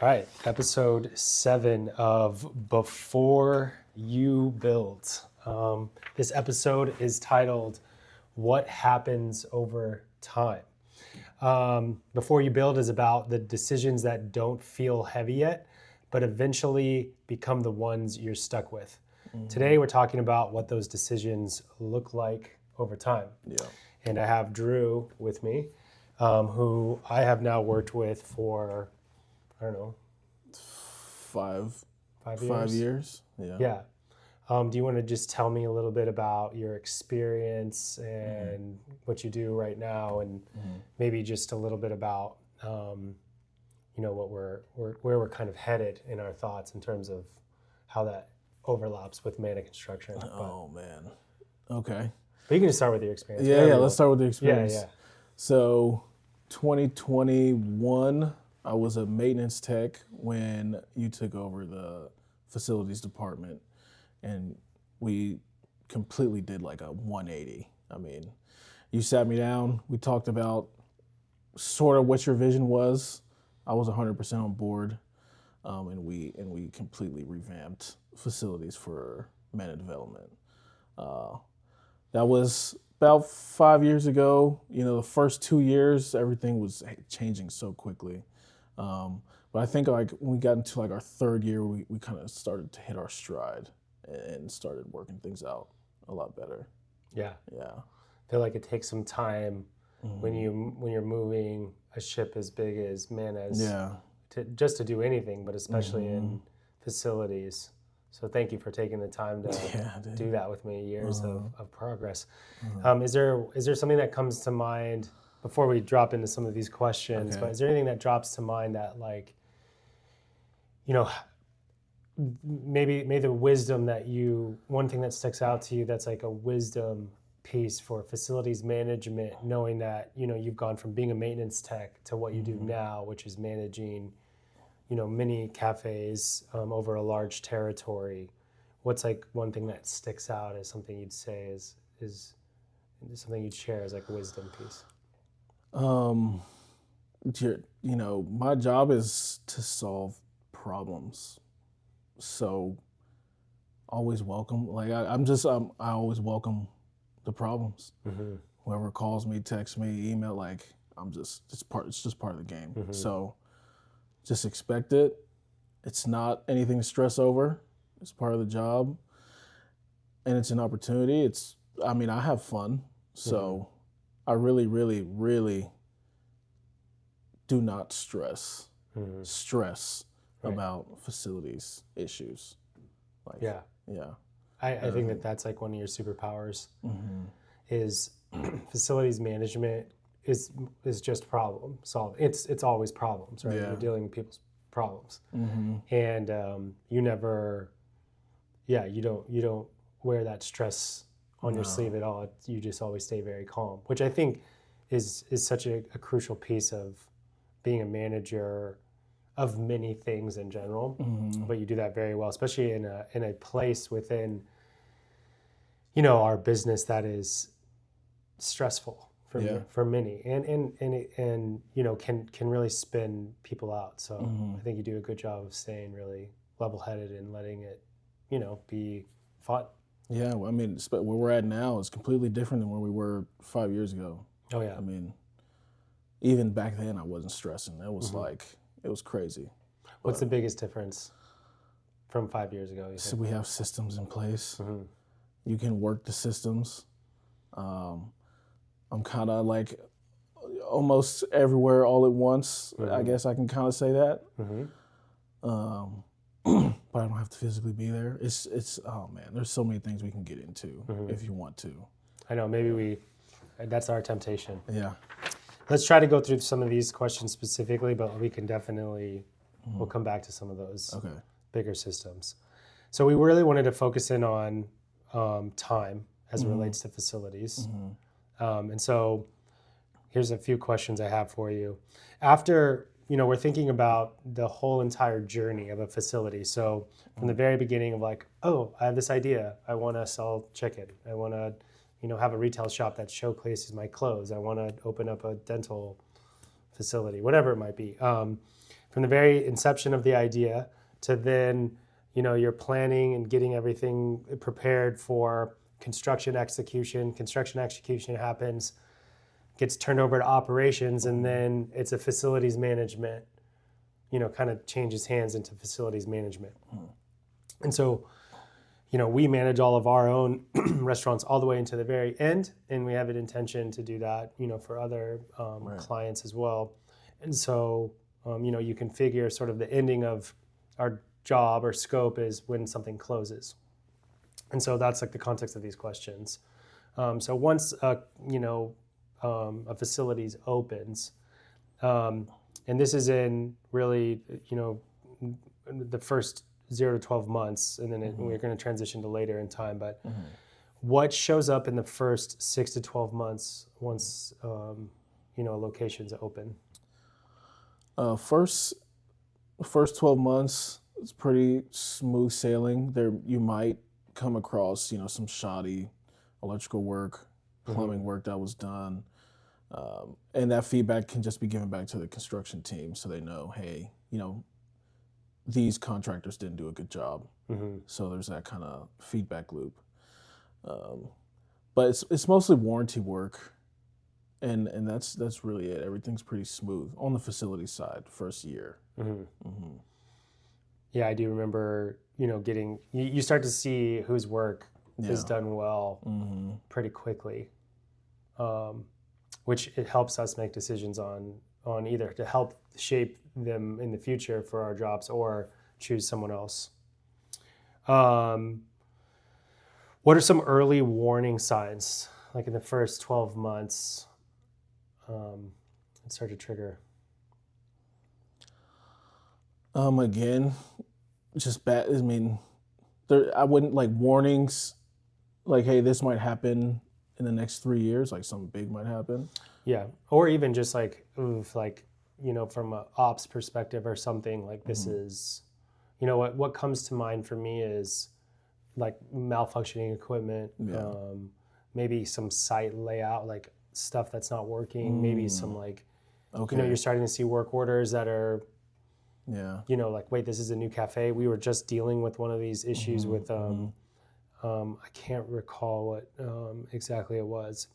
All right, episode 7 of Before You Build. This episode is titled, What Happens Over Time? Before You Build is about the decisions that don't feel heavy yet, but eventually become the ones you're stuck with. Today, we're talking about what those decisions look like over time. Yeah. And I have Drew with me, who I have now worked with for, I don't know, Five years. years. Yeah. Yeah. Do you want to just tell me a little bit about your experience and what you do right now, and maybe just a little bit about, what where we're kind of headed in our thoughts in terms of how that overlaps with Mana Construction. Oh man. Okay. But you can just start with your experience. Yeah. Let's start with the experience. Yeah. So, 2021, I was a maintenance tech when you took over the facilities department, and we completely did like a 180. I mean, you sat me down. We talked about sort of what your vision was. I was 100% on board, and we completely revamped facilities for Mana development. That was about 5 years ago. You know, the first 2 years, everything was changing so quickly. But I think like when we got into like our third year, we kind of started to hit our stride and started working things out a lot better. Yeah. Yeah. I feel like it takes some time when you're moving a ship as big as Mana's to do anything, but especially in facilities. So thank you for taking the time to do that with me. Years of progress. Is there something that comes to mind before we drop into some of these questions? But is there anything that drops to mind that, like, maybe the wisdom that one thing that sticks out to you that's like a wisdom piece for facilities management, knowing that you've gone from being a maintenance tech to what you do now, which is managing mini cafes over a large territory. What's like one thing that sticks out as something you'd say is something you'd share as like a wisdom piece? My job is to solve problems. So always welcome. Like I always welcome the problems. Whoever calls me, texts me, email, like it's just part of the game. So just expect it. It's not anything to stress over. It's part of the job. And it's an opportunity. I have fun. So I really, really, really do not stress about facilities issues. I think that's like one of your superpowers is facilities management is just problem solving. It's always problems, right? You're dealing with people's problems, and you never, you don't wear that stress on your sleeve at all. You just always stay very calm, which I think is such a crucial piece of being a manager of many things in general. But you do that very well, especially in a place within our business that is stressful for many, and can really spin people out. So I think you do a good job of staying really level-headed and letting it be fun. Yeah, well, where we're at now is completely different than where we were 5 years ago. Oh yeah. Even back then I wasn't stressing. It was it was crazy. What's the biggest difference from 5 years ago? So we have systems in place. You can work the systems. I'm kind of like almost everywhere all at once. I guess I can kind of say that. But I don't have to physically be there. It's oh man, there's so many things we can get into if you want to. I know, maybe that's our temptation. Yeah. Let's try to go through some of these questions specifically, but we can definitely, we'll come back to some of those bigger systems. So we really wanted to focus in on time as it relates to facilities. And so here's a few questions I have for you. After, we're thinking about the whole entire journey of a facility. So from the very beginning of like, oh, I have this idea. I want to sell chicken. I want to, have a retail shop that showcases my clothes. I want to open up a dental facility, whatever it might be. from the very inception of the idea to then, you're planning and getting everything prepared for construction execution. Construction execution happens, gets turned over to operations, and then it's a facilities management, kind of changes hands into facilities management. And so, we manage all of our own restaurants all the way into the very end, and we have an intention to do that, for other clients as well. And so, you can figure sort of the ending of our job or scope is when something closes. And so that's like the context of these questions. So once, a facilities opens, and this is in really, the first 0 to 12 months, and then we're going to transition to later in time. But what shows up in the first 6 to 12 months once, a location's open? First 12 months, it's pretty smooth sailing. There, you might come across, some shoddy electrical work, plumbing work that was done. And that feedback can just be given back to the construction team so they know, hey, these contractors didn't do a good job. So there's that kind of feedback loop. But it's mostly warranty work, and that's really it. Everything's pretty smooth on the facility side first year. Yeah, I do remember, getting, you start to see whose work is done well pretty quickly, which it helps us make decisions on either to help shape them in the future for our jobs or choose someone else. What are some early warning signs, like in the first 12 months, that start to trigger? Again, just bad. I mean, I wouldn't like warnings, like, hey, this might happen in the next 3 years, like something big might happen. Yeah, or even just like, from an ops perspective or something, like this is, what comes to mind for me is like malfunctioning equipment, maybe some site layout, like stuff that's not working, maybe some like, you're starting to see work orders that are, like, wait, this is a new cafe. We were just dealing with one of these issues with, I can't recall what exactly it was,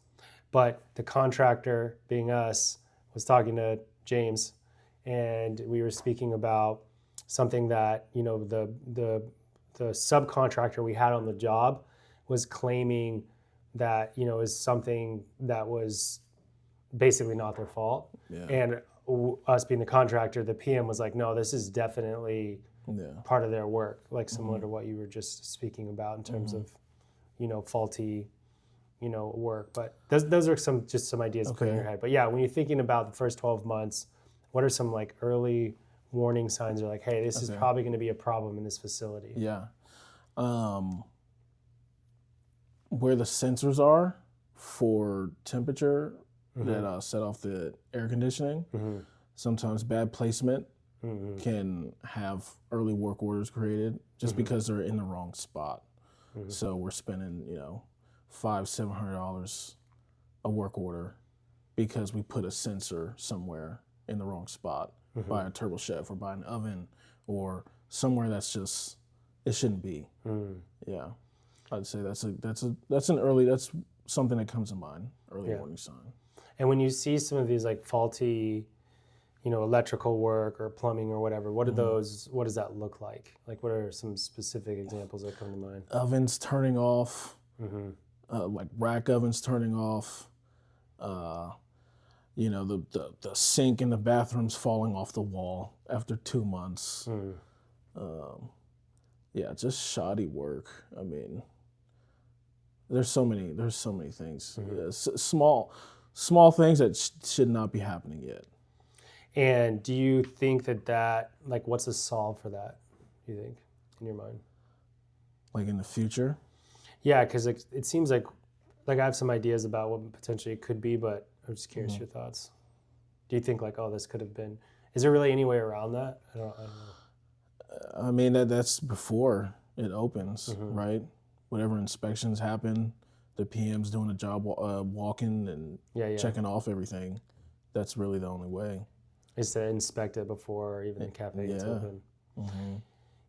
but the contractor, being us, was talking to James, and we were speaking about something that, the subcontractor we had on the job was claiming that, is something that was basically not their fault. And us being the contractor, the PM was like, no, this is definitely part of their work, like similar to what you were just speaking about in terms of, faulty, work. But those are some ideas to put in your head. But yeah, when you're thinking about the first 12 months, what are some like early warning signs? You're like, hey, this is probably going to be a problem in this facility. Yeah. Where the sensors are for temperature that set off the air conditioning, sometimes bad placement can have early work orders created just because they're in the wrong spot. So we're spending, $500-$700 a work order because we put a sensor somewhere in the wrong spot by a turbo chef or by an oven or somewhere that's just, it shouldn't be. Yeah, I'd say that's something that comes to mind, early warning sign. And when you see some of these like faulty, electrical work or plumbing or whatever, what does that look like? Like, what are some specific examples that come to mind? Ovens turning off, like rack ovens turning off, the sink in the bathrooms falling off the wall after 2 months. Just shoddy work. I mean, there's so many things. Small things that should not be happening yet. And do you think that like, what's the solve for that, do you think, in your mind? Like in the future? Yeah, because it seems like I have some ideas about what potentially it could be, but I'm just curious your thoughts. Do you think like, oh, this could have been, is there really any way around that? I don't know. I mean, that's before it opens, right? Whatever inspections happen, the PM's doing a job walking and checking off everything. That's really the only way. is to inspect it before even the cafe gets Yeah. open. Mm-hmm.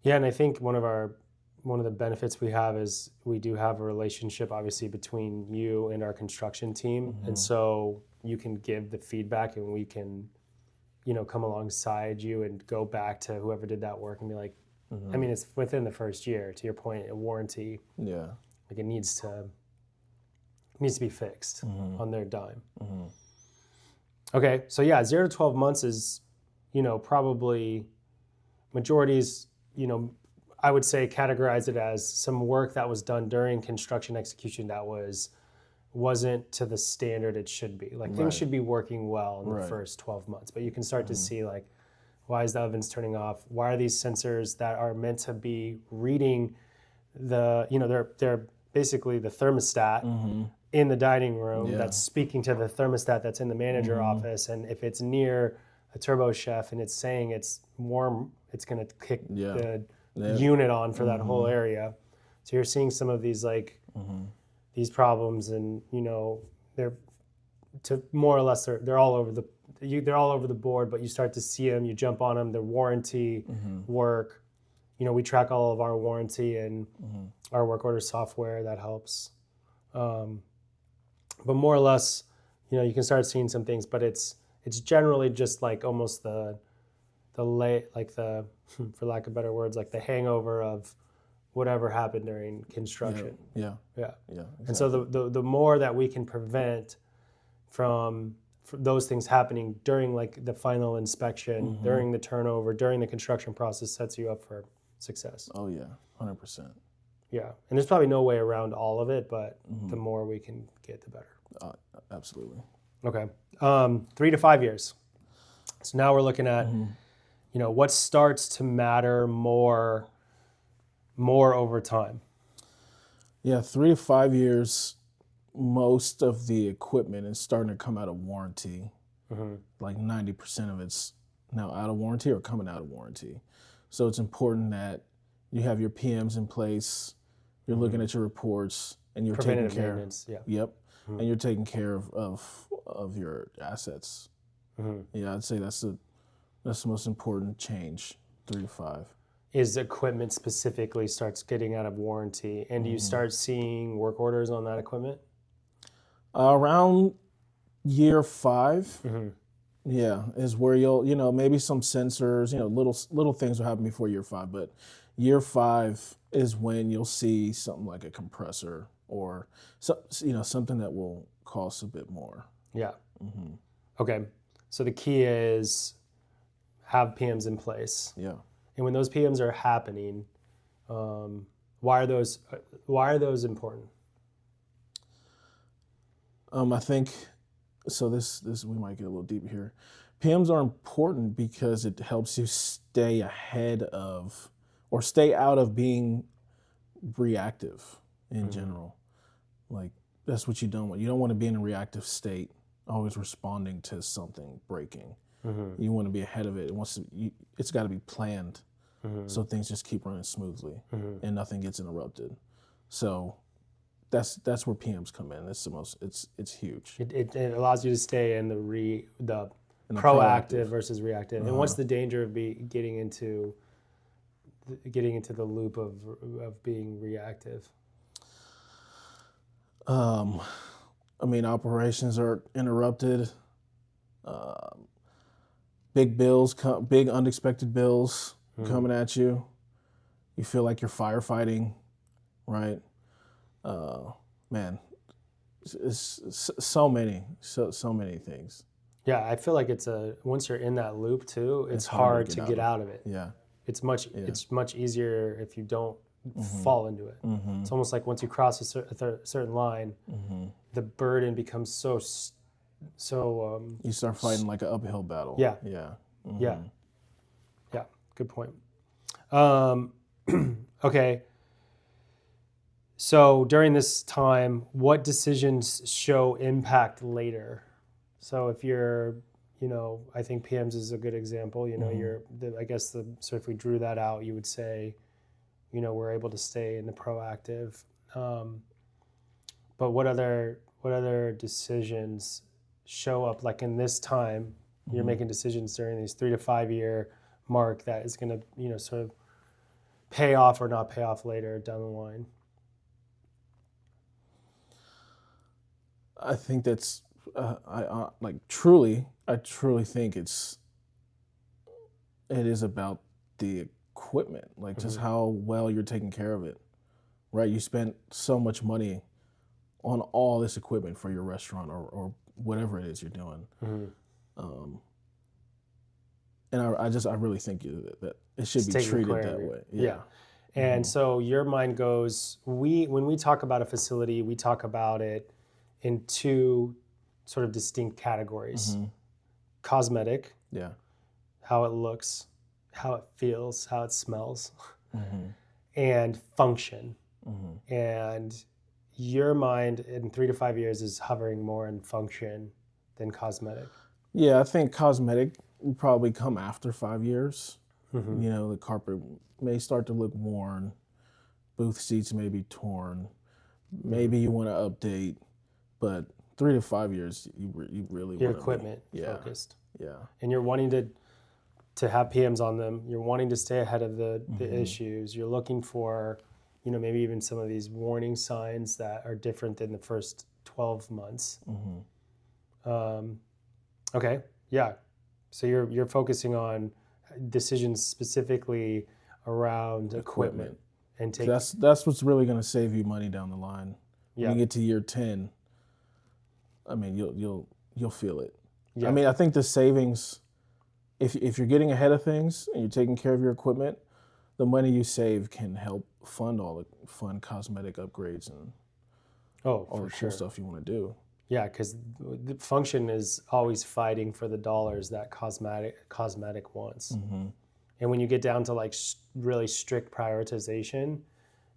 Yeah, and I think one of the benefits we have is we do have a relationship, obviously, between you and our construction team, Mm-hmm. and so you can give the feedback, and we can, come alongside you and go back to whoever did that work and be like, Mm-hmm. I mean, it's within the first year. To your point, a warranty, Yeah. like it needs to be fixed Mm-hmm. on their dime. Mm-hmm. Okay, so yeah, 0 to 12 months is, probably majorities, I would say categorize it as some work that was done during construction execution that wasn't to the standard it should be. Like things Right. should be working well in the Right. first 12 months, but you can start to see like, why is the ovens turning off? Why are these sensors that are meant to be reading they're basically the thermostat Mm-hmm. in the dining room Yeah. that's speaking to the thermostat that's in the manager office, and if it's near a turbo chef and it's saying it's warm, it's going to kick Yeah. the Yeah. unit on for that whole area. So you're seeing some of these these problems, and they're to more or less they're all over they're all over the board, but you start to see them, you jump on them, the warranty work. We track all of our warranty and our work order software that helps. But more or less, you can start seeing some things, but it's generally just like almost the for lack of better words, like the hangover of whatever happened during construction. Yeah. Yeah. Yeah. And so the more that we can prevent from those things happening during like the final inspection, during the turnover, during the construction process, sets you up for success. Oh yeah, 100%. Yeah, and there's probably no way around all of it, but the more we can get, the better. Absolutely. Okay, 3 to 5 years. So now we're looking at, what starts to matter more over time. Yeah, 3 to 5 years. Most of the equipment is starting to come out of warranty. Like 90% of it's now out of warranty or coming out of warranty. So it's important that you have your PMs in place. You're looking at your reports and you're taking Preventative care. maintenance, yeah. Yep, and you're taking care of your assets. Yeah, I'd say that's the most important change. 3 to 5. Is equipment specifically starts getting out of warranty, and do you start seeing work orders on that equipment? Around year 5, yeah, is where you'll maybe some sensors, little things will happen before year 5, but year 5 is when you'll see something like a compressor or something that will cost a bit more. Yeah. Okay. So the key is have PMs in place, Yeah. and when those PMs are happening, why are those important? I think so. This we might get a little deep here. PMs are important because it helps you stay ahead of or stay out of being reactive in general. Like that's what you don't want. You don't want to be in a reactive state, always responding to something breaking. You want to be ahead of it. It's got to be planned, so things just keep running smoothly and nothing gets interrupted. So that's where PMs come in. It's the most. It's huge. It allows you to stay in the proactive versus reactive. And what's the danger of getting into the loop of being reactive? Operations are interrupted. Big unexpected bills coming at you. You feel like you're firefighting, right? Man, it's so many things. Yeah, I feel like once you're in that loop too, it's hard to get out of it. Yeah. It's much easier if you don't fall into it. It's almost like once you cross a certain line, the burden becomes so you start fighting like an uphill battle. Yeah. Yeah. Yeah, good point. Okay. So during this time, what decisions show impact later? So if you're, I think PMs is a good example. So if we drew that out, you would say, we're able to stay in the proactive. But what other decisions show up like in this time You're making decisions during these 3 to 5 year mark that is going to, sort of pay off or not pay off later down the line. I think that's I truly think it is about the equipment, like just how well you're taking care of it, right? You spent so much money on all this equipment for your restaurant or whatever it is you're doing. And I really think that it should be treated that way. Yeah. And so your mind goes, when we talk about a facility, we talk about it in two sort of distinct categories. Cosmetic, how it looks, how it feels, how it smells, and function. And your mind in 3 to 5 years is hovering more in function than cosmetic. Yeah, I think cosmetic will probably come after 5 years. The carpet may start to look worn, booth seats may be torn, maybe you want to update, but 3 to 5 years, you really want your equipment focused. Yeah. And you're wanting to have PMs on them. You're wanting to stay ahead of the issues. You're looking for, maybe even some of these warning signs that are different than the first 12 months. Okay. Yeah. So you're focusing on decisions specifically around equipment and that's what's really going to save you money down the line. When you get to year 10, I mean, you'll feel it. I mean, I think the savings, if you're getting ahead of things and you're taking care of your equipment, the money you save can help fund all the fun cosmetic upgrades and all the cool stuff you want to do. Yeah, because the function is always fighting for the dollars that cosmetic wants. And when you get down to like really strict prioritization,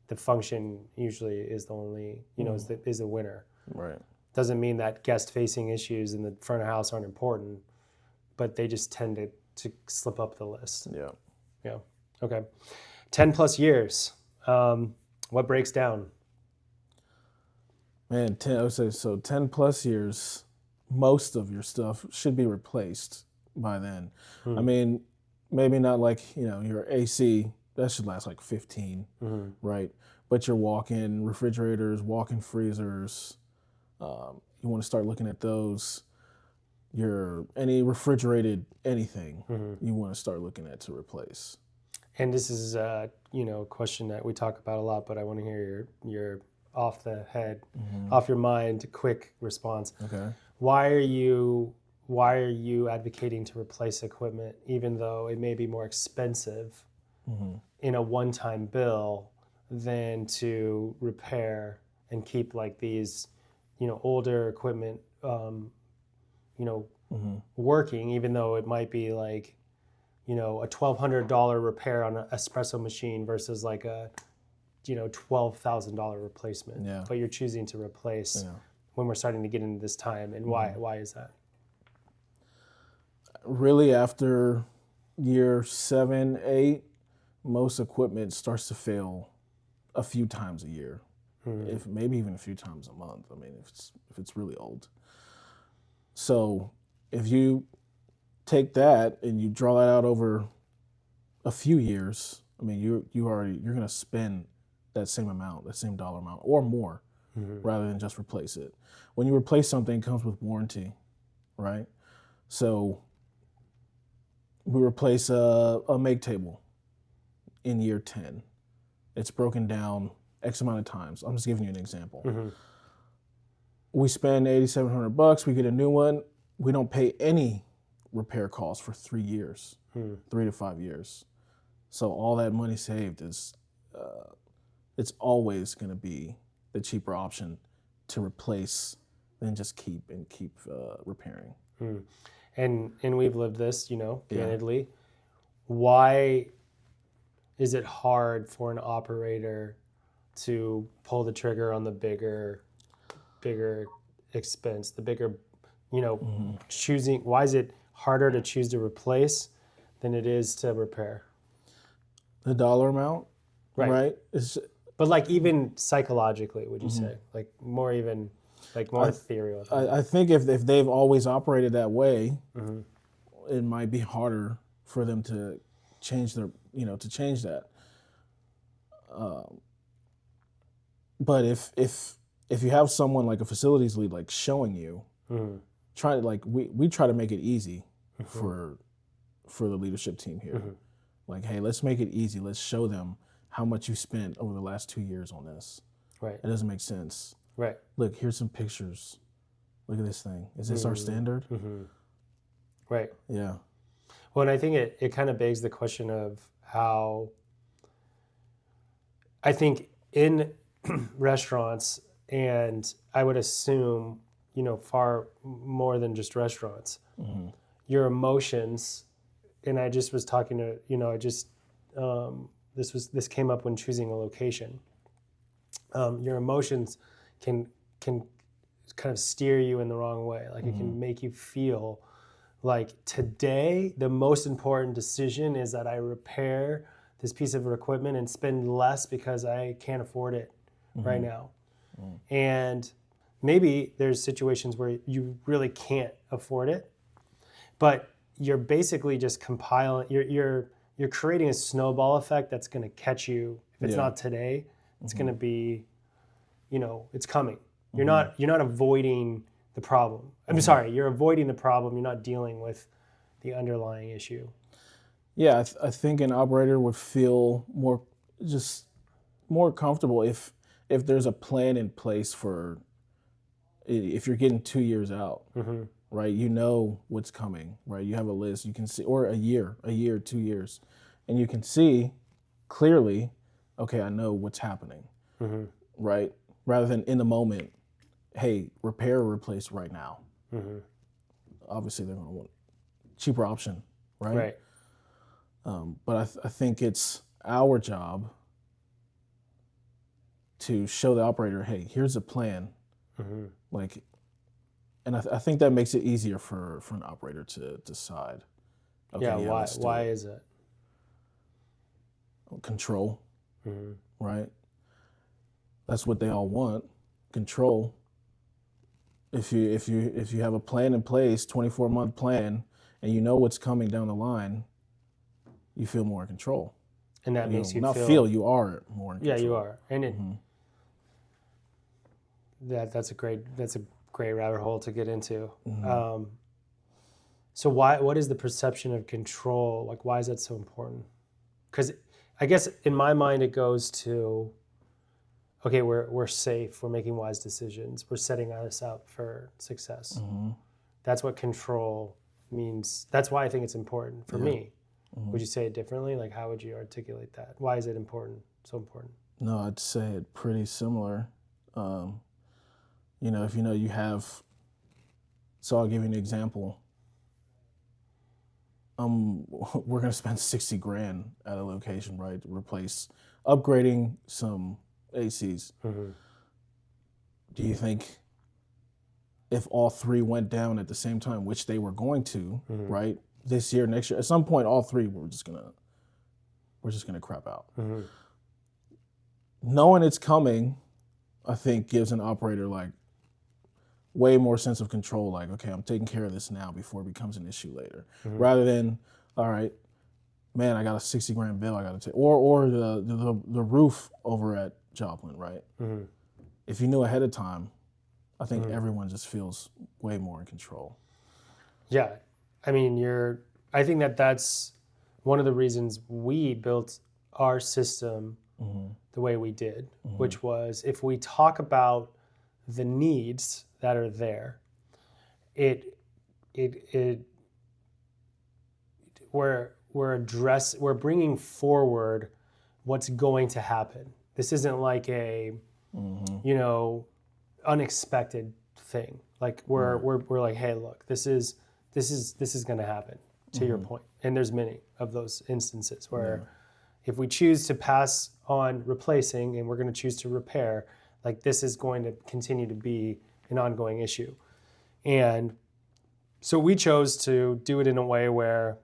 the function usually is the only, is the winner. Right. Doesn't mean that guest-facing issues in the front of house aren't important, but they just tend to slip up the list. Yeah. Okay. 10 plus years. What breaks down? Man, I would say so 10 plus years, most of your stuff should be replaced by then. I mean, maybe not like, your AC, that should last like 15, right? But your walk-in refrigerators, walk-in freezers, you want to start looking at those. Any refrigerated anything you want to start looking at to replace. And this is a question that we talk about a lot, but I want to hear your off the head, off your mind, quick response. Okay. Why are you advocating to replace equipment, even though it may be more expensive in a one-time bill than to repair and keep like these, older equipment, working, even though it might be like, a $1,200 repair on an espresso machine versus like a $12,000 replacement. Yeah. But you're choosing to replace when we're starting to get into this time. And why? Why is that? Really, after year 7, 8, most equipment starts to fail a few times a year, if maybe even a few times a month. I mean, if it's really old. So if you take that and you draw that out over a few years, I mean, you're going to spend that same amount, that same dollar amount or more, rather than just replace it. When you replace something, it comes with warranty, right? So we replace a make table in year 10. It's broken down X amount of times. I'm just giving you an example. We spend $8,700, we get a new one. We don't pay any repair costs for 3 years, 3 to 5 years. So all that money saved is, it's always going to be the cheaper option to replace than just keep repairing. And we've lived this, candidly. Why is it hard for an operator to pull the trigger on the bigger expense, the bigger, choosing? Why is it harder to choose to replace than it is to repair? The dollar amount, right? But like even psychologically, would you say? Like more even, like more ethereal? I think if they've always operated that way, it might be harder for them to change their, to change that. But if you have someone like a facilities lead, like showing you, try to like we try to make it easy for the leadership team here. Like, hey, let's make it easy. Let's show them how much you spent over the last 2 years on this. Right. It doesn't make sense. Right. Look, here's some pictures. Look at this thing. Is this our standard? Right. Yeah. Well, and I think it kind of begs the question of how, I think in restaurants, and I would assume, far more than just restaurants, your emotions, and I just was talking to, this came up when choosing a location. Your emotions can kind of steer you in the wrong way. Like it can make you feel like today, the most important decision is that I repair this piece of equipment and spend less because I can't afford it right now. And maybe there's situations where you really can't afford it, but you're basically just compiling, you're creating a snowball effect that's going to catch you. If it's not today, it's going to be, it's coming. You're not avoiding the problem. I'm sorry, you're avoiding the problem. You're not dealing with the underlying issue. Yeah, I think an operator would feel more comfortable if there's a plan in place for if you're getting 2 years out, right? You know what's coming, right? You have a list, you can see, or a year, 2 years, and you can see clearly, okay, I know what's happening, right? Rather than in the moment, hey, repair or replace right now. Obviously, they're going to want a cheaper option, right? Right. But I think it's our job to show the operator, hey, here's a plan. Like, and I think that makes it easier for an operator to decide. Okay, yeah, why is it? Control, right? That's what they all want, control. If you have a plan in place, 24-month plan, and you know what's coming down the line, you feel more in control. And that makes you not feel you are more in control. Yeah, you are. And that's a great rabbit hole to get into. So what is the perception of control? Like, why is that so important? Because I guess in my mind it goes to, okay, we're safe, we're making wise decisions, we're setting us up for success. That's what control means. That's why I think it's important for me. Would you say it differently? Like, how would you articulate that? Why is it important? So important? No, I'd say it pretty similar. If you have, so I'll give you an example. We're going to spend $60,000 at a location, right, to replace, upgrading some ACs. Do you think if all three went down at the same time, which they were going to, right, this year, next year, at some point, all three we're just gonna crap out. Knowing it's coming, I think gives an operator like way more sense of control. Like, okay, I'm taking care of this now before it becomes an issue later, rather than, all right, man, I got a $60,000 bill I got to take, or the roof over at Joplin, right? If you knew ahead of time, I think everyone just feels way more in control. Yeah. I mean, I think that's one of the reasons we built our system the way we did, which was if we talk about the needs that are there, we're bringing forward what's going to happen. This isn't like a, unexpected thing. Like we're like, hey, look, this is going to happen, to your point. And there's many of those instances where if we choose to pass on replacing and we're going to choose to repair, like this is going to continue to be an ongoing issue. And so we chose to do it in a way where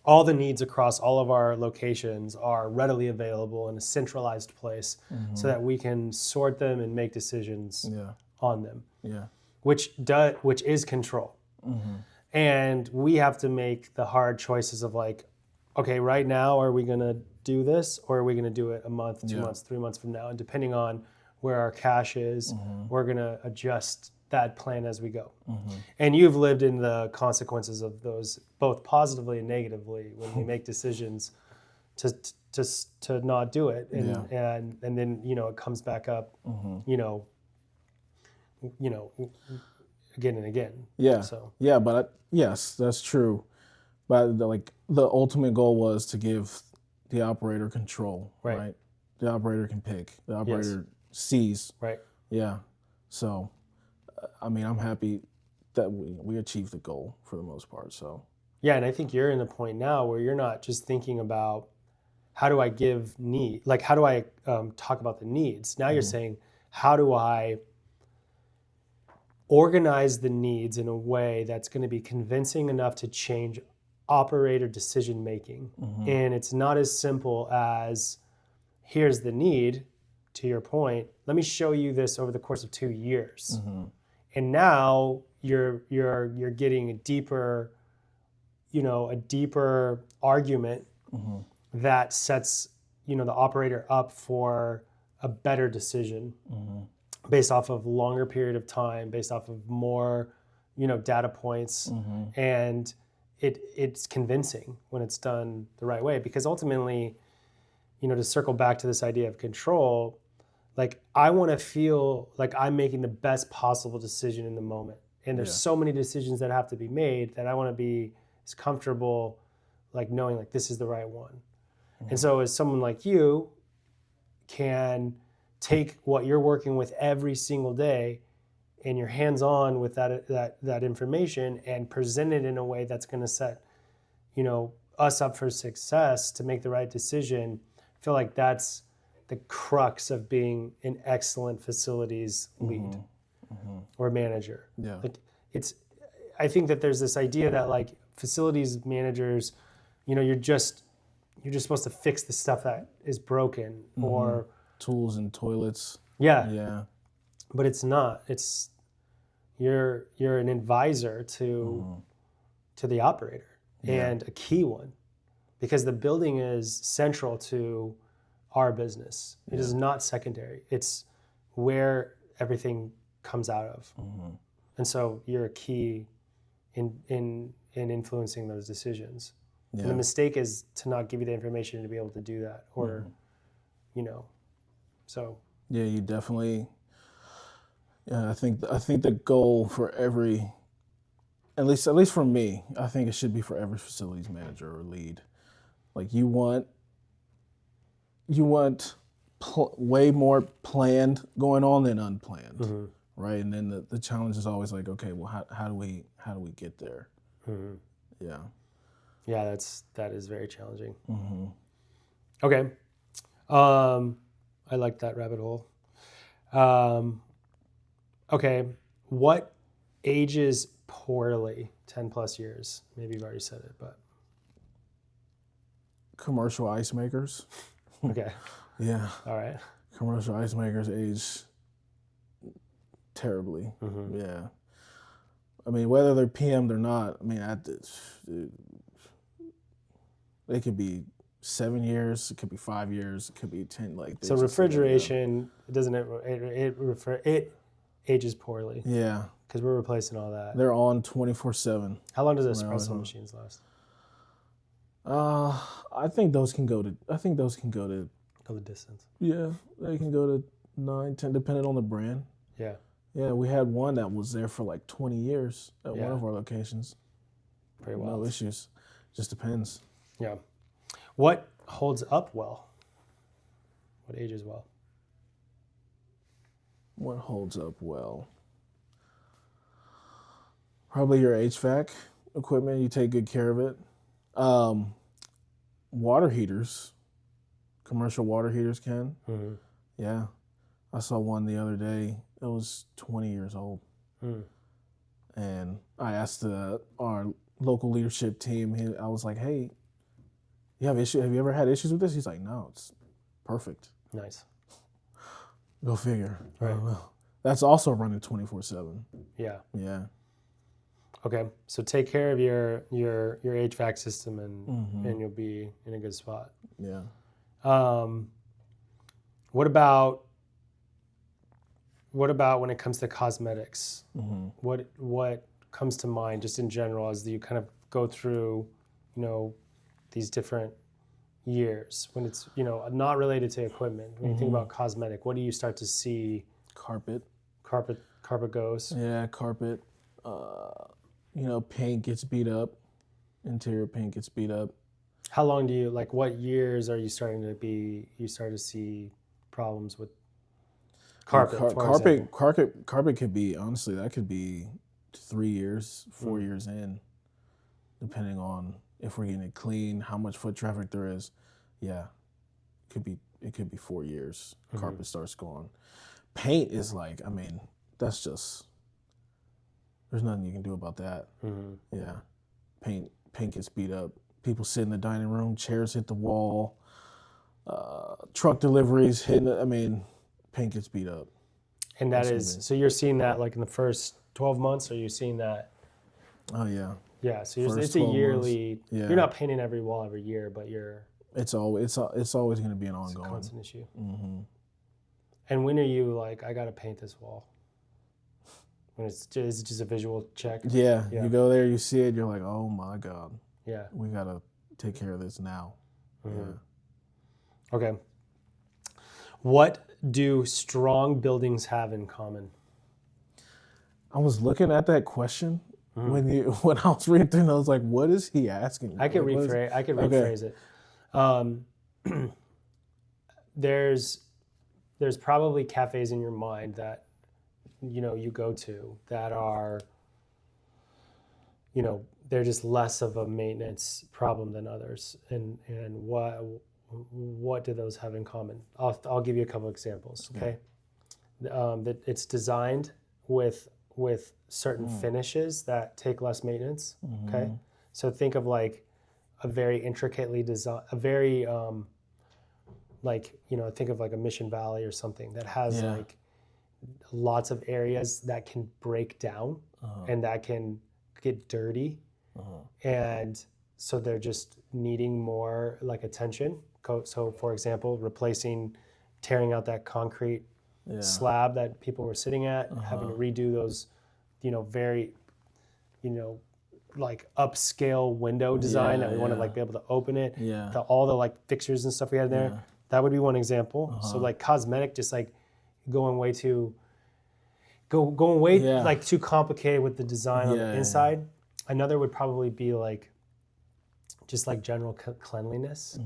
all the needs across all of our locations are readily available in a centralized place so that we can sort them and make decisions on them. Yeah. Which is control. And we have to make the hard choices of like, okay, right now, are we going to do this, or are we going to do it a month, 2 months, 3 months from now? And depending on where our cash is, we're going to adjust that plan as we go. And you've lived in the consequences of those, both positively and negatively, when we make decisions to not do it, and then it comes back up, again and again. Yeah. So Yeah, but yes, that's true. But the ultimate goal was to give the operator control, right? The operator can pick. The operator sees. Right. Yeah. So, I mean, I'm happy that we achieved the goal for the most part. So. Yeah, and I think you're in the point now where you're not just thinking about how do I give need, like how do I talk about the needs. Now you're saying, how do I organize the needs in a way that's going to be convincing enough to change operator decision making. And it's not as simple as, here's the need, to your point, let me show you this over the course of 2 years. And now you're getting a deeper argument that sets the operator up for a better decision based off of longer period of time, based off of more data points, and it's convincing when it's done the right way. Because ultimately, to circle back to this idea of control, like I want to feel like I'm making the best possible decision in the moment. And there's so many decisions that have to be made that I want to be as comfortable like knowing like this is the right one. And so as someone like you can take what you're working with every single day and you're hands-on with that information and present it in a way that's going to set us up for success to make the right decision, I feel like that's the crux of being an excellent facilities lead or manager. Yeah. Like I think that there's this idea that like facilities managers, you're just supposed to fix the stuff that is broken or tools and toilets. Yeah. But it's not. It's you're an advisor to the operator and a key one, because the building is central to our business. It is not secondary. It's where everything comes out of. And so you're a key in influencing those decisions. Yeah. And the mistake is to not give you the information to be able to do that, or so. Yeah, you definitely. Yeah, I think the goal for every, at least for me, I think it should be for every facilities manager or lead. Like you want way more planned going on than unplanned, right? And then the challenge is always like, okay, well, how do we get there? Yeah. Yeah, that is very challenging. Okay. I like that rabbit hole. Okay. What ages poorly 10 plus years? Maybe you've already said it, but. Commercial ice makers. Okay. Yeah. All right. Commercial ice makers age terribly. Yeah. I mean, whether they're PM'd or not, I mean, they could be 7 years, it could be 5 years, it could be 10. Like so, refrigeration it ages poorly. Yeah, because we're replacing all that. They're on 24/7. How long does espresso machines last? I think those can go to. Go the distance. Yeah, they can go to 9, 10, depending on the brand. Yeah. Yeah, we had one that was there for like 20 years at one of our locations. Very well. No issues. Just depends. Yeah. What holds up well? What ages well? What holds up well? Probably your HVAC equipment. You take good care of it. Water heaters. Commercial water heaters can. Yeah. I saw one the other day. It was 20 years old. And I asked our local leadership team, I was like, hey, have you ever had issues with this? He's like, no, it's perfect. Nice. Go figure. Right. That's also running 24/7. Yeah. Yeah. Okay, so take care of your HVAC system, and you'll be in a good spot. Yeah. What about when it comes to cosmetics? What comes to mind just in general as you kind of go through, these different years when it's, not related to equipment? When you think about cosmetic, what do you start to see? Carpet goes. Yeah, carpet. Paint gets beat up. Interior paint gets beat up. How long do you, what years are you starting to see problems with carpet? Carpet could be, honestly, that could be 3 years, 4 years in, depending on if we're getting it clean, how much foot traffic there is. Yeah, it could be 4 years. Carpet starts going. Paint is that's just, there's nothing you can do about that. Yeah, paint gets beat up. People sit in the dining room, chairs hit the wall, truck deliveries hitting. Paint gets beat up. And so you're seeing that in the first 12 months, or you're seeing that? Oh yeah. Yeah, so it's a yearly. You're not painting every wall every year, but it's always going to be an ongoing. It's a constant issue. And when are you I got to paint this wall? When is it just a visual check? Yeah, you go there, you see it, you're like, oh my God. Yeah. We got to take care of this now. Yeah. Okay. What do strong buildings have in common? I was looking at that question when I was reading through, and I was like, what is he asking? I could rephrase it. There's probably cafes in your mind that you go to that are they're just less of a maintenance problem than others, and what do those have in common? I'll give you a couple examples. Okay, that it's designed with certain finishes that take less maintenance. Okay, so think of a very intricately designed, think of a Mission Valley or something that has lots of areas that can break down and that can get dirty, and so they're just needing more attention. So for example, tearing out that concrete slab that people were sitting at, having to redo those, very, upscale window design that we want to be able to open it. Yeah. All the fixtures and stuff we had there. That would be one example. So cosmetic, just going way too too complicated with the design on the inside. Another would probably be just general cleanliness.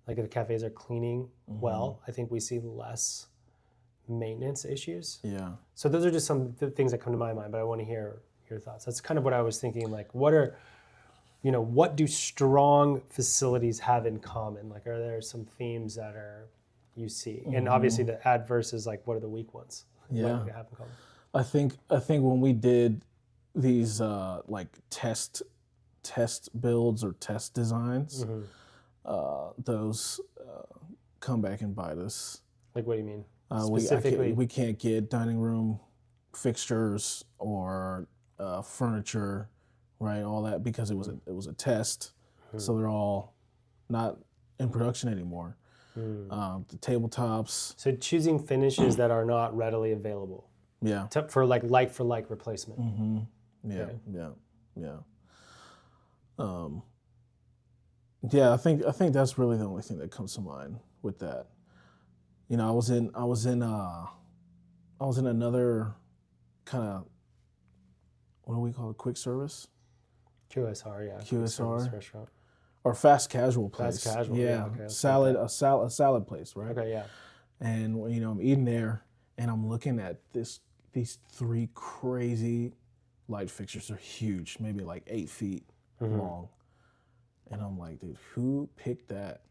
If the cafes are cleaning well, I think we see less maintenance issues. Yeah. So those are just some things that come to my mind, but I want to hear your thoughts. That's kind of what I was thinking. What do strong facilities have in common? Are there some themes that you see? And obviously the adverse is what are the weak ones? Yeah. What do they have in common? I think when we did these test builds or test designs, those come back and bite us. What do you mean? Specifically, we can't get dining room fixtures or furniture, right? All that because it was a test, so they're all not in production anymore. The tabletops. So choosing finishes that are not readily available. Yeah. For like replacement. Yeah. Okay. Yeah. I think that's really the only thing that comes to mind with that. I was in another kind of, what do we call it, quick service? QSR, yeah. QSR restaurant. Or fast casual place. Fast casual, yeah. Okay, a salad place, right? Okay, yeah. And I'm eating there, and I'm looking at these 3 crazy light fixtures. They're huge, maybe 8 feet long. And I'm like, dude, who picked that?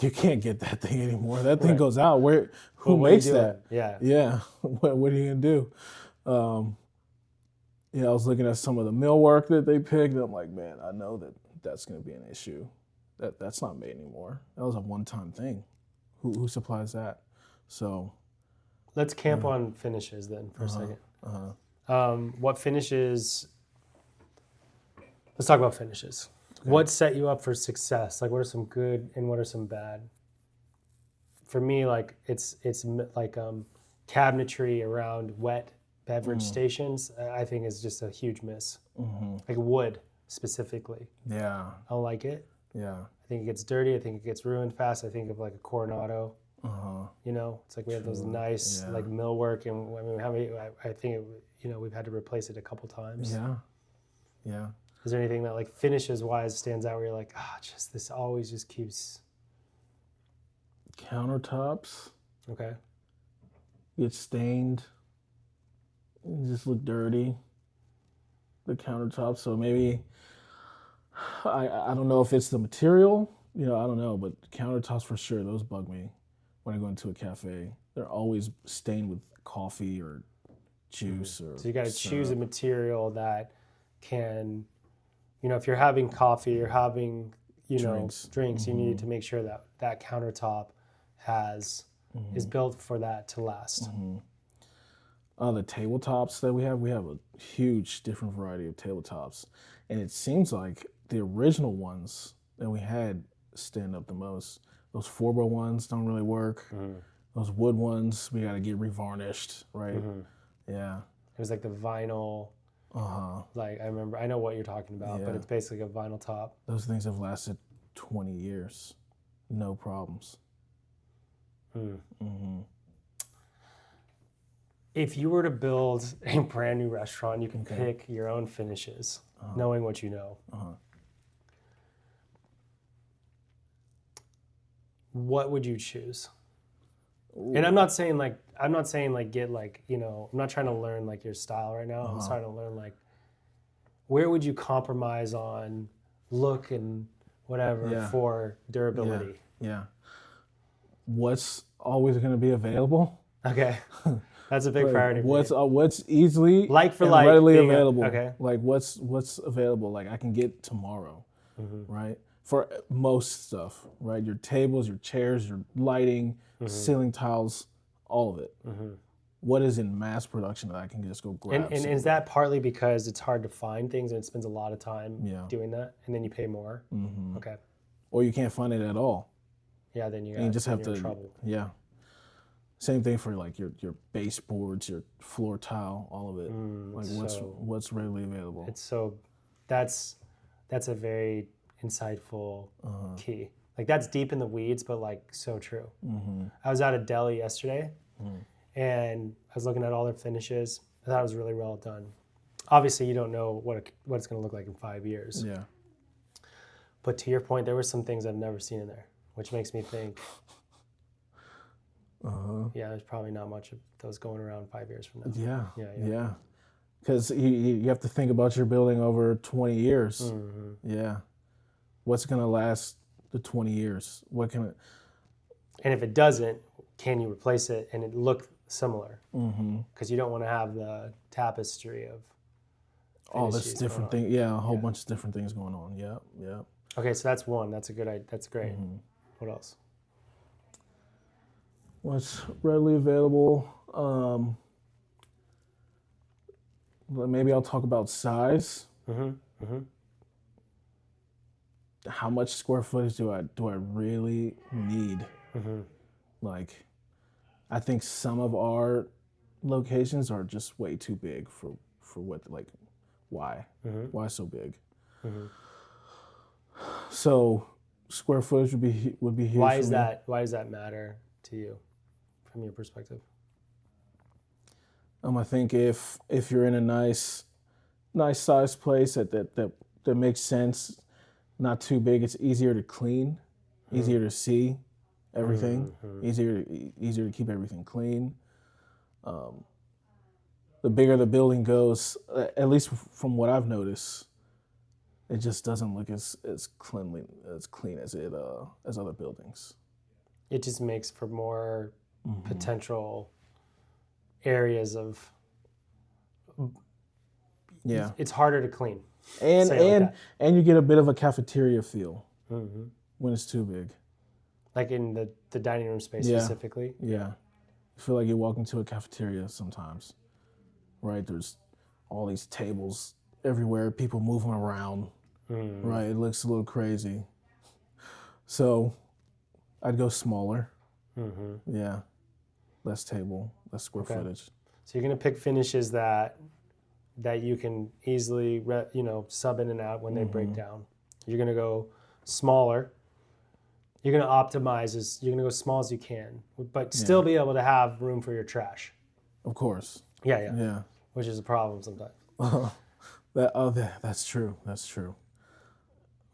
You can't get that thing anymore. That thing goes out. Who makes that? Yeah. Yeah. What are you gonna do? I was looking at some of the millwork that they picked. And I'm like, man, I know that's gonna be an issue. That's not made anymore. That was a one-time thing. Who supplies that? So let's camp on finishes then for a second. What finishes Let's talk about finishes. Okay. What set you up for success? Like, what are some good and what are some bad? For me, like it's like cabinetry around wet beverage stations. I think is just a huge miss. Like wood specifically. Yeah. I don't like it. Yeah. I think it gets dirty. I think it gets ruined fast. I think of like a Coronado. You know, it's like we have those nice like millwork, and I mean, how many? I think we've had to replace it a couple times. Yeah. Yeah. Is there anything that like finishes wise stands out where you're like, just this always just keeps countertops? Okay. Get stained. Just look dirty. The countertops. So maybe I don't know if it's the material. I don't know, but countertops for sure. Those bug me when I go into a cafe. They're always stained with coffee or juice or. So you got to choose a material that can, if you're having coffee, you're having, drinks. You need to make sure that that countertop is built for that to last. The tabletops that we have a huge different variety of tabletops. And it seems like the original ones that we had stand up the most. Those Forbo ones don't really work. Those wood ones, we got to get revarnished, right? Yeah. It was like the vinyl. Like I know what you're talking about, but it's basically a vinyl top. Those things have lasted 20 years. No problems. If you were to build a brand new restaurant, you can pick your own finishes, knowing what you know. What would you choose? Ooh. And I'm not saying get like, I'm not trying to learn like your style right now. I'm trying to learn like, where would you compromise on look and whatever for durability? Yeah. What's always going to be available? Okay. That's a big priority. What's easily like for and like readily available? Okay. Like what's available? Like I can get tomorrow, right? For most stuff, right? Your tables, your chairs, your lighting, ceiling tiles, all of it. What is in mass production that I can just go grab? And is that partly because it's hard to find things and it spends a lot of time doing that, and then you pay more? Okay. Or you can't find it at all. Yeah, then you just have to. Trouble. Yeah. Same thing for like your baseboards, your floor tile, all of it. Like what's readily available. That's a very insightful key. Like that's deep in the weeds, but like so true. I was at a deli yesterday, and I was looking at all their finishes. I thought it was really well done. Obviously, you don't know what it's going to look like in 5 years. Yeah. But to your point, there were some things I've never seen in there, which makes me think. Yeah, there's probably not much of those going around 5 years from now. Yeah. Because you have to think about your building over 20 years. Yeah. What's going to last the 20 years? And if it doesn't, can you replace it and it look similar? Because you don't want to have the tapestry of all this different thing. Yeah, a whole bunch of different things going on. Yeah. Okay, so that's one. That's a good idea. That's great. What else? What's readily available? Maybe I'll talk about size. How much square footage do I really need? Like, I think some of our locations are just way too big for what, like, why? Why so big? So square footage would be huge. Why does that matter to you from your perspective? I think if you're in a nice sized place that makes sense, not too big, it's easier to clean, easier to see everything, easier to keep everything clean. The bigger the building goes, at least from what I've noticed, it just doesn't look as clean as other buildings. It just makes for more potential areas of. Yeah, it's harder to clean. And you get a bit of a cafeteria feel when it's too big. Like in the dining room space specifically? Yeah. I feel like you walk into a cafeteria sometimes, right? There's all these tables everywhere, people moving around. right? It looks a little crazy. So I'd go smaller. Yeah, less table, less square footage. So you're gonna pick finishes that you can easily sub in and out when they break down. You're gonna go smaller. You're gonna optimize you're gonna go small as you can, but still be able to have room for your trash. Of course. Yeah. Which is a problem sometimes. That's true. That's true.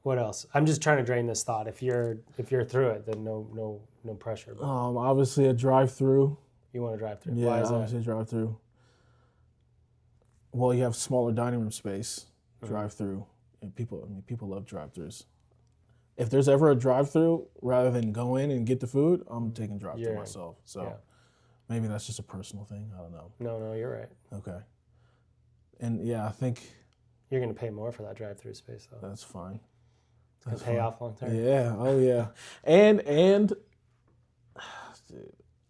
What else? I'm just trying to drain this thought. If you're through it, then no pressure. But Obviously a drive-through. you want to drive through. Yeah, Why is that? obviously a drive-through. Well, you have smaller dining room space. Drive-through. And people love drive-throughs. If there's ever a drive-through, rather than go in and get the food, I'm taking drive-through myself. So maybe that's just a personal thing. I don't know. No, you're right. Okay. And yeah, I think you're gonna pay more for that drive-through space though. That's fine. It's gonna pay off long term. Yeah. Oh yeah. And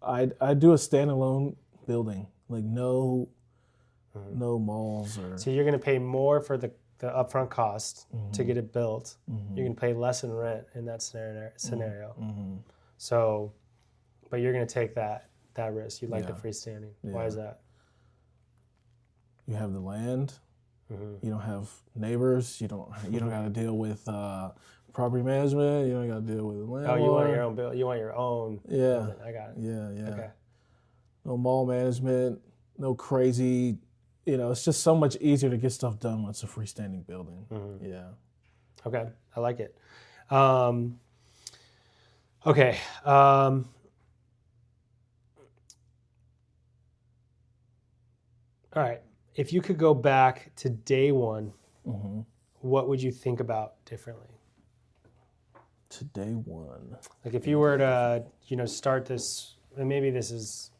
I do a standalone building, like no malls or. So you're gonna pay more for the upfront cost to get it built. You're gonna pay less in rent in that scenario. So, but you're gonna take that risk. You like the freestanding. Yeah. Why is that? You have the land. You don't have neighbors. You don't got to deal with property management. You don't got to deal with the landlord. Oh, you want your own bill. You want your own. Yeah. Building. I got it. Yeah. Okay. No mall management. No crazy. It's just so much easier to get stuff done when it's a freestanding building. Yeah. Okay, I like it. Okay. All right. If you could go back to day one, what would you think about differently? To day one. Like if you were to, start this, and maybe this is,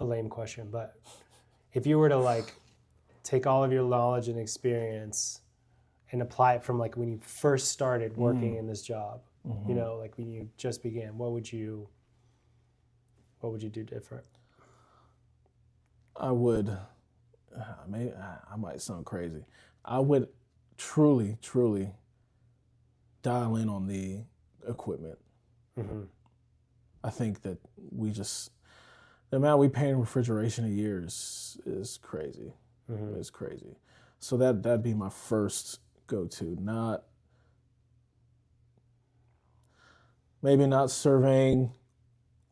a lame question, but if you were to take all of your knowledge and experience and apply it from when you first started working in this job, when you just began, what would you do different? I would, maybe I might sound crazy. I would truly dial in on the equipment. I think that the amount we pay in refrigeration a year is crazy. It's crazy. So that'd be my first go-to. Maybe not surveying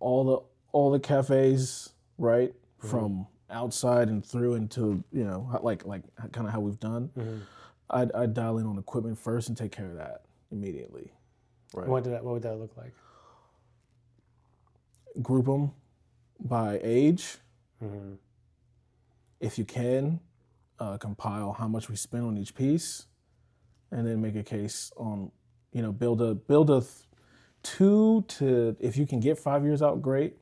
all the cafes, right? From outside and through into, like kind of how we've done. I'd dial in on equipment first and take care of that immediately. Right. What would that look like? Group them by age. If you can, compile how much we spend on each piece, and then make a case on, build a 2 to, if you can get 5 years out, great,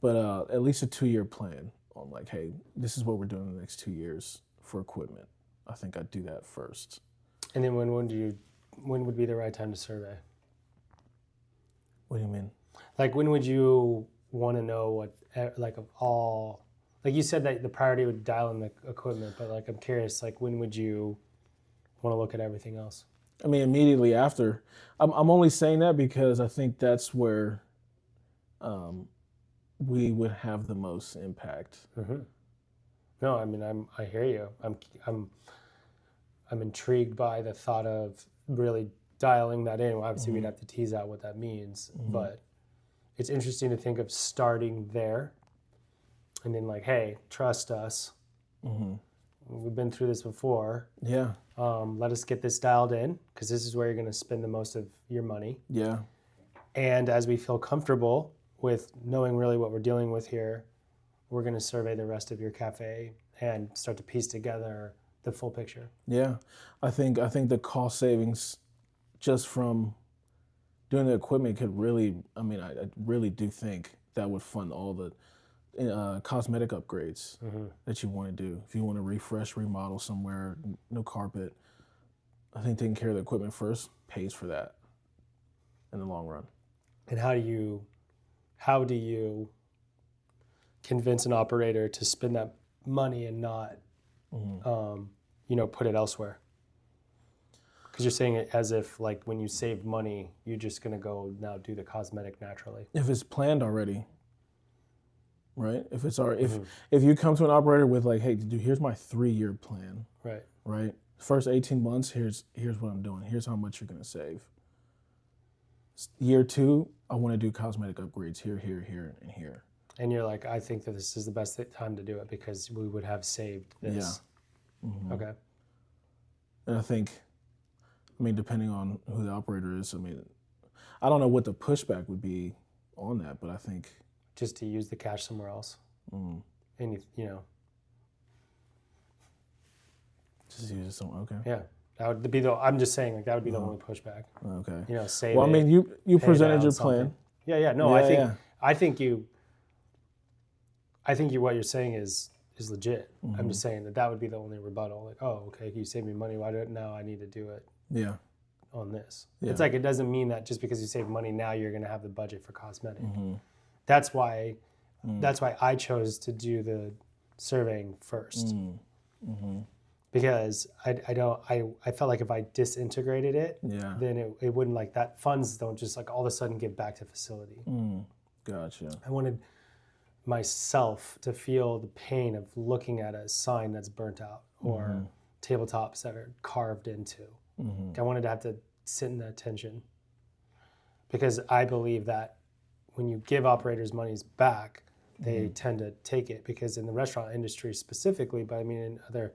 but at least a 2-year plan on hey, this is what we're doing in the next 2 years for equipment. I think I'd do that first. And then when would be the right time to survey? What do you mean? When would you want to know what, of all, you said that the priority would dial in the equipment, but I'm curious, when would you want to look at everything else? I mean, immediately after. I'm only saying that because I think that's where we would have the most impact. No, I mean, I hear you. I'm intrigued by the thought of really dialing that in. Well, obviously, we'd have to tease out what that means, but it's interesting to think of starting there, and then hey, trust us. We've been through this before. Yeah. Let us get this dialed in, because this is where you're going to spend the most of your money. Yeah. And as we feel comfortable with knowing really what we're dealing with here, we're going to survey the rest of your cafe and start to piece together the full picture. Yeah. I think the cost savings just from doing the equipment could really, I really do think that would fund all the cosmetic upgrades that you want to do. If you want to refresh, remodel somewhere, no carpet, I think taking care of the equipment first pays for that in the long run. And how do you convince an operator to spend that money and not put it elsewhere? Because you're saying it as if like when you save money, you're just going to go now do the cosmetic naturally. If it's planned already, right? If it's already, if you come to an operator with like, hey, dude, here's my 3-year plan, Right. right? First 18 months, here's what I'm doing. Here's how much you're gonna save. Year 2, I want to do cosmetic upgrades here, and here. And you're like, I think that this is the best time to do it because we would have saved this. Yeah. Okay. And I think, depending on who the operator is, I don't know what the pushback would be on that, but I think just to use the cash somewhere else. And just use it somewhere. Okay. Yeah. That would be I'm just saying, like, that would be the only pushback. Okay. Save well, it. You presented your plan. Yeah. No, Yeah, I think what you're saying is legit. I'm just saying that would be the only rebuttal. Like, oh, okay, you saved me money. Why do it now? I need to do it. Yeah. On this. Yeah. It's like, it doesn't mean that just because you save money now you're going to have the budget for cosmetic. That's why I chose to do the surveying first. Because I felt like if I disintegrated it, then it wouldn't, like, that funds don't just like all of a sudden give back to facility. Gotcha. I wanted myself to feel the pain of looking at a sign that's burnt out or tabletops that are carved into. I wanted to have to sit in that tension, because I believe that when you give operators monies back, they tend to take it, because in the restaurant industry specifically, but I mean in other,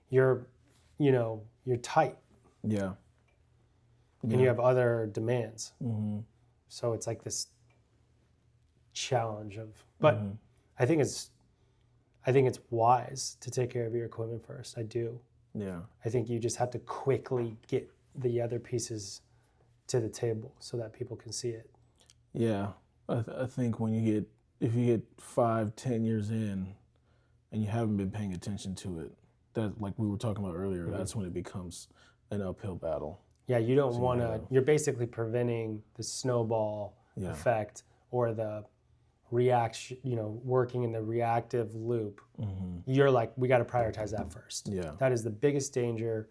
you're tight. Yeah. And you have other demands. So it's like this challenge of, but I think it's wise to take care of your equipment first. I do. Yeah. I think you just have to quickly get the other pieces to the table so that people can see it. Yeah. I think if you get 5-10 years in and you haven't been paying attention to it, that, like we were talking about earlier, that's when it becomes an uphill battle. Yeah, you don't want to, you're basically preventing the snowball effect or the reaction, working in the reactive loop. You're like, we got to prioritize that first. Yeah. That is the biggest danger.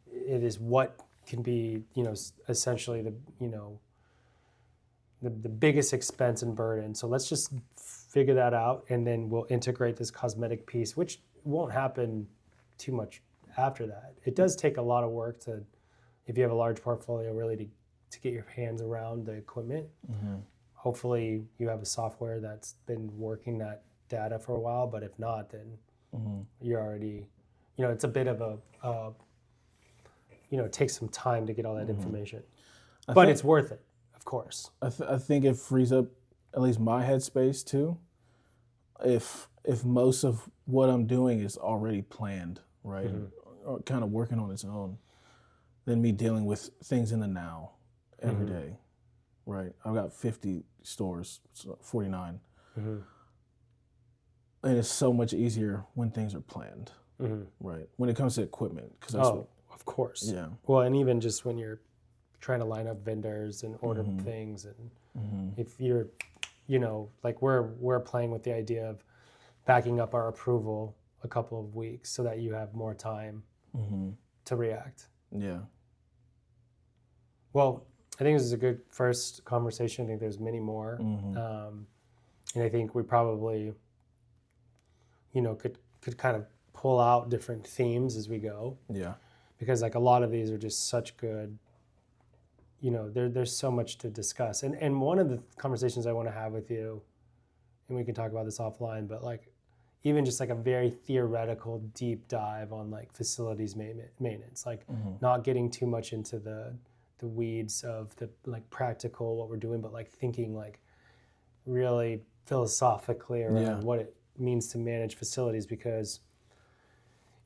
It is what can be, essentially the biggest expense and burden. So let's just figure that out, and then we'll integrate this cosmetic piece, which won't happen too much after that. It does take a lot of work to, if you have a large portfolio, really to get your hands around the equipment. Hopefully you have a software that's been working that data for a while, but if not, then you're already, it's a bit of a, it takes some time to get all that information, but it's worth it, of course. I think it frees up at least my headspace too. If most of what I'm doing is already planned, right, or kind of working on its own, than me dealing with things in the now every day. Right, I've got 50 stores, 49, and it's so much easier when things are planned. Right, when it comes to equipment, because of course. Yeah. Well, and even just when you're trying to line up vendors and order things, and if you're, like we're playing with the idea of backing up our approval a couple of weeks so that you have more time to react. Yeah. Well, I think this is a good first conversation. I think there's many more. And I think we probably, could kind of pull out different themes as we go. Yeah. Because like a lot of these are just such good, there's so much to discuss. And one of the conversations I want to have with you, and we can talk about this offline, but like even just like a very theoretical deep dive on like facilities maintenance, like not getting too much into the weeds of the like practical what we're doing, but like thinking like really philosophically around what it means to manage facilities, because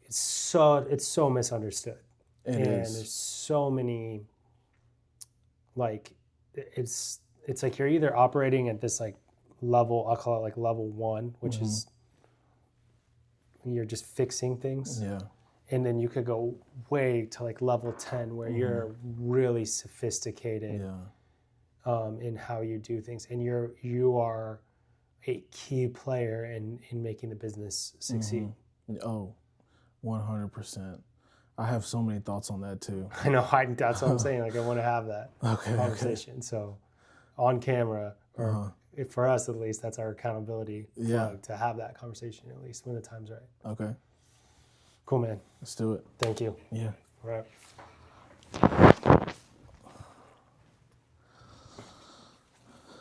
it's so misunderstood. There's so many, like it's like you're either operating at this like level, I'll call it like level 1, which is you're just fixing things. Yeah. And then you could go way to like level 10 where you're really sophisticated in how you do things. And you are a key player in making the business succeed. Oh, 100%. I have so many thoughts on that too. I know. That's what I'm saying. Like I want to have that conversation. So on camera, or if for us at least, that's our accountability plug, to have that conversation at least when the time's right. Okay. Cool, man. Let's do it. Thank you. Yeah. All right.